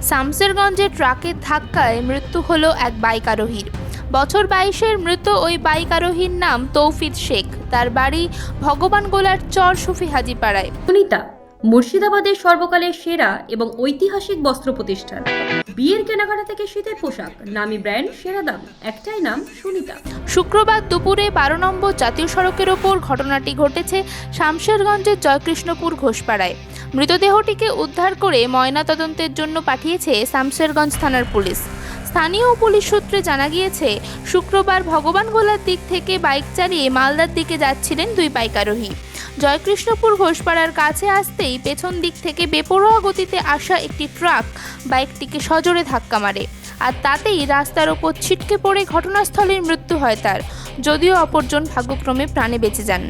শামসেরগঞ্জে ট্রাকের ধাক্কায় মৃত্যু হলো এক বাইক আরোহীর। বছর 22-এর মৃত ওই বাইক আরোহীর নাম তৌফিক শেখ। তার বাড়ি ভগবানগোলার চর সুফি হাজিপাড়ায়। সুনিতা মুর্শিদাবাদের সর্বকালের সেরা এবং ঐতিহাসিক বস্ত্র প্রতিষ্ঠান। বিয়ের কেনাকাটা থেকে শীতের পোশাক, নামি ব্র্যান্ড, সেরা দাম, একটাই নাম সুনিতা। শুক্রবার দুপুরে 12 নম্বর জাতীয় সড়কের ওপর ঘটনাটি ঘটেছে শামসেরগঞ্জের জয়কৃষ্ণপুর ঘোষপাড়ায়। মৃতদেহটিকে উদ্ধার করে ময়নাতদন্তের জন্য পাঠিয়েছে শামসেরগঞ্জ থানার পুলিশ। স্থানীয় পুলিশ সূত্রে জানা গিয়েছে, শুক্রবার ভগবানগোলার দিক থেকে বাইক চালিয়ে মালদার দিকে যাচ্ছিলেন দুই বাইক আরোহী। জয়কৃষ্ণপুর ঘোষপাড়ার কাছে আসতেই পেছন দিক থেকে বেপরোয়া গতিতে আসা একটি ট্রাক বাইকটিকে সজোরে ধাক্কা মারে, আর তাতেই রাস্তার ওপর ছিটকে পড়ে ঘটনাস্থলেই মৃত্যু হয় তার। যদিও অপরজন ভাগ্যক্রমে প্রাণে বেঁচে যান।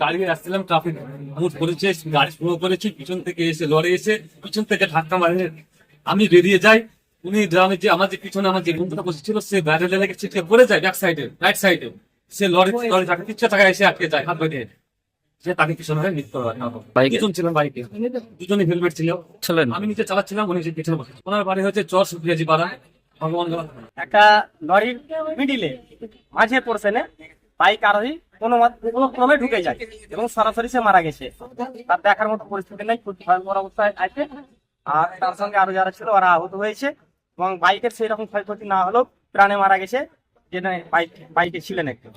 গাড়ি আসছিলাম, ট্রাফিক মুভ করেছে, গাড়ি স্লো করেছি, পিছন থেকে এসে লড়ে এসে পিছন থেকে ধাক্কা মারে, আমি বেরিয়ে যাই। উনি ড্রামে যে আমার যে পিছনে আমার যে বন্ধুটা বসেছিল, সে ব্যারেলে লেগে ছিটকে পড়ে যায় ব্যাক সাইডে, রাইট সাইডে। সে লরি তাকে 3 টাকা এসে আটকে যায় হাত বেঁধে। সে তাকে পিছনে হয়ে মৃত্যু হয়। দুজন ছিলেন বাইকে, দুজনই হেলমেট ছিল। আমি নিচে চালাচ্ছিলাম, উনি পিছনে বসে। ওনার বাড়ি হচ্ছে চর সুফিয়াজি পাড়া, ভগবানগোলা। একটা লরির মিডিলে মাঝে পোর্শনে বাইক আরোহী কোনো ক্রমে ঢুকে যায় এবং সরাসরি সে মারা গেছে। তার দেখার মতো পরিস্থিতি নেই, খুব ভয়ঙ্কর অবস্থায় আছে। আর তার সঙ্গে আরো যারা ছিল ওরা আহত হয়েছে এবং বাইকের সেই রকম ক্ষয়ক্ষতি না হলেও প্রাণে মারা গেছে, যে বাইকে ছিলেন একটু।